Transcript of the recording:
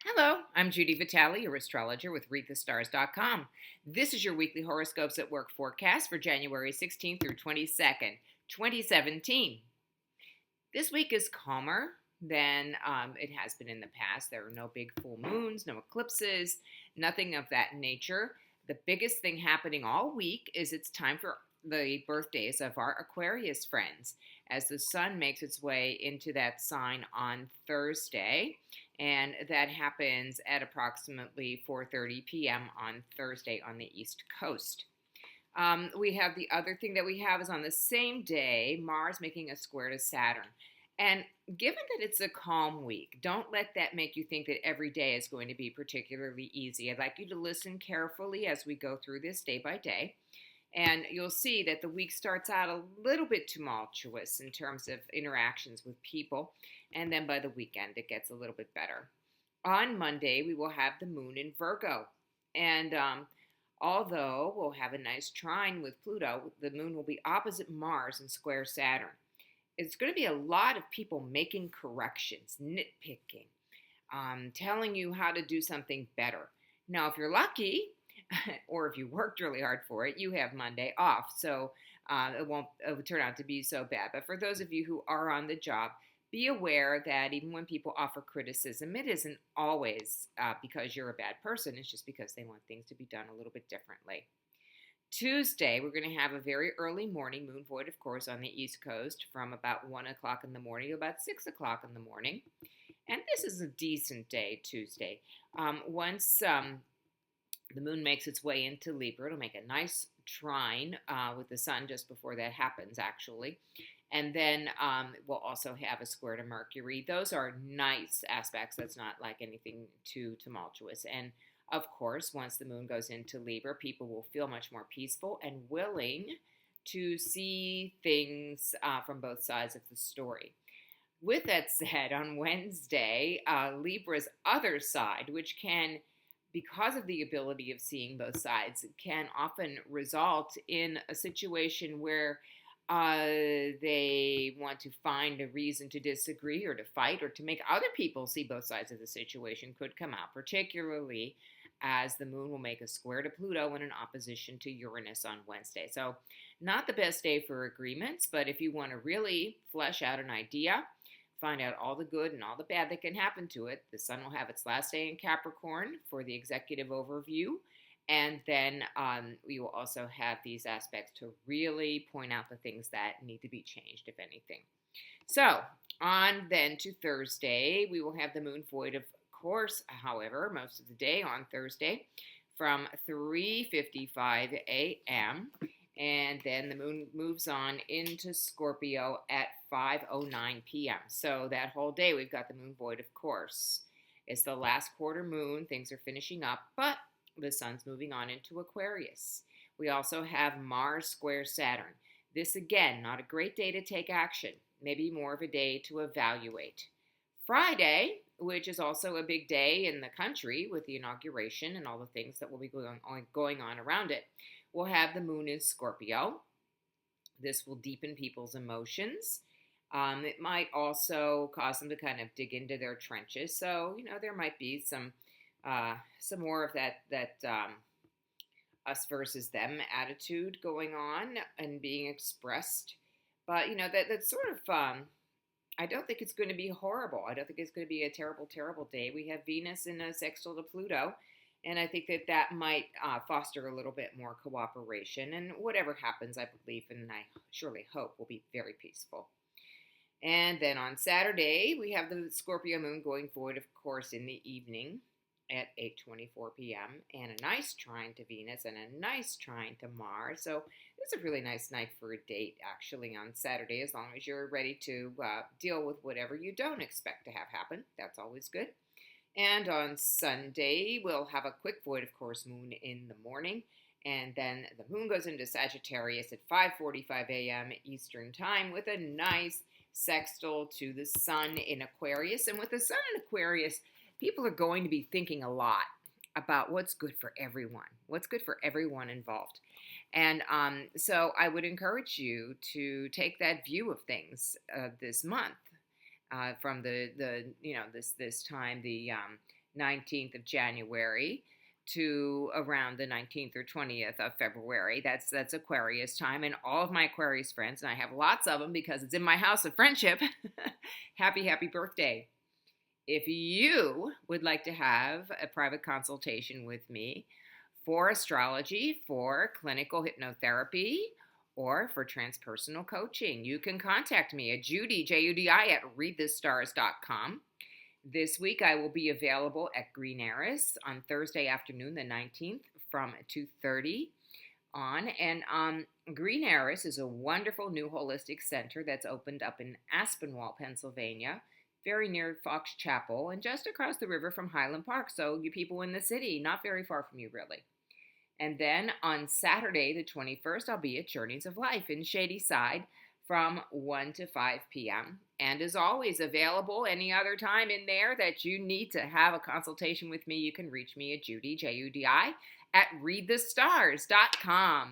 Hello, I'm Judy Vitale, your astrologer with ReadTheStars.com. This is your weekly horoscopes at work forecast for January 16th through 22nd, 2017. This week is calmer than it has been in the past. There are no big full moons, no eclipses, nothing of that nature. The biggest thing happening all week is it's time for the birthdays of our Aquarius friends as the sun makes its way into that sign on Thursday, and that happens at approximately 4:30 p.m. on Thursday on the East Coast. We have the other thing that we have is on the same day, Mars making a square to Saturn. And given that it's a calm week, don't let that make you think that every day is going to be particularly easy. I'd like you to listen carefully as we go through this day by day. And you'll see that the week starts out a little bit tumultuous in terms of interactions with people. And then by the weekend, it gets a little bit better. On Monday, we will have the moon in Virgo. And although we'll have a nice trine with Pluto, the moon will be opposite Mars and square Saturn. It's going to be a lot of people making corrections, nitpicking, telling you how to do something better. Now, if you're lucky, or if you worked really hard for it, you have Monday off. So it won't turn out to be so bad. But for those of you who are on the job, be aware that even when people offer criticism, it isn't always because you're a bad person. It's just because they want things to be done a little bit differently. Tuesday, we're going to have a very early morning moon void, of course, on the East Coast from about 1 o'clock in the morning to about 6 o'clock in the morning. And this is a decent day, Tuesday. Once the moon makes its way into Libra, it'll make a nice trine with the sun just before that happens, actually. And then we'll also have a square to Mercury. Those are nice aspects. That's not like anything too tumultuous. And of course, once the moon goes into Libra, people will feel much more peaceful and willing to see things from both sides of the story. With that said, on Wednesday, Libra's other side, which can, because of the ability of seeing both sides, can often result in a situation where they want to find a reason to disagree or to fight or to make other people see both sides of the situation, could come out, particularly as the moon will make a square to Pluto in an opposition to Uranus on Wednesday. So not the best day for agreements, but if you want to really flesh out an idea, find out all the good and all the bad that can happen to it, the sun will have its last day in Capricorn for the executive overview. And then we will also have these aspects to really point out the things that need to be changed, if anything. So on then to Thursday, we will have the moon void, of course, however, most of the day on Thursday from 3:55 a.m. And then the moon moves on into Scorpio at 5:09 p.m. So that whole day we've got the moon void, of course. It's the last quarter moon. Things are finishing up, but the sun's moving on into Aquarius. We also have Mars square Saturn. This, again, not a great day to take action. Maybe more of a day to evaluate. Friday, which is also a big day in the country with the inauguration and all the things that will be going on around it, we'll have the moon in Scorpio. This will deepen people's emotions. It might also cause them to kind of dig into their trenches. So, there might be some more of that us versus them attitude going on and being expressed. But, that's sort of, I don't think it's going to be horrible. I don't think it's going to be a terrible, terrible day. We have Venus in a sextile to Pluto, and I think that might foster a little bit more cooperation. And whatever happens, I believe, and I surely hope, will be very peaceful. And then on Saturday, we have the Scorpio moon going forward, of course, in the evening at 8:24 p.m. and a nice trine to Venus and a nice trine to Mars. So it's a really nice night for a date, actually, on Saturday, as long as you're ready to deal with whatever you don't expect to have happen. That's always good. And on Sunday, we'll have a quick void, of course, moon in the morning. And then the moon goes into Sagittarius at 5:45 a.m. Eastern time with a nice sextile to the sun in Aquarius. And with the sun in Aquarius, people are going to be thinking a lot about what's good for everyone involved. And so I would encourage you to take that view of things this month from this time, the 19th of January to around the 19th or 20th of February. That's Aquarius time. And all of my Aquarius friends, and I have lots of them because it's in my house of friendship, happy birthday. If you would like to have a private consultation with me for astrology, for clinical hypnotherapy, or for transpersonal coaching, you can contact me at Judy, Judi, at readthestars.com. This week I will be available at Green Eris on Thursday afternoon, the 19th, from 2:30 on. And Green Eris is a wonderful new holistic center that's opened up in Aspinwall, Pennsylvania, very near Fox Chapel and just across the river from Highland Park. So you people in the city, not very far from you, really. And then on Saturday, the 21st, I'll be at Journeys of Life in Shady Side from 1 to 5 p.m. And as always, available any other time in there that you need to have a consultation with me, you can reach me at Judy, Judi, at readthestars.com.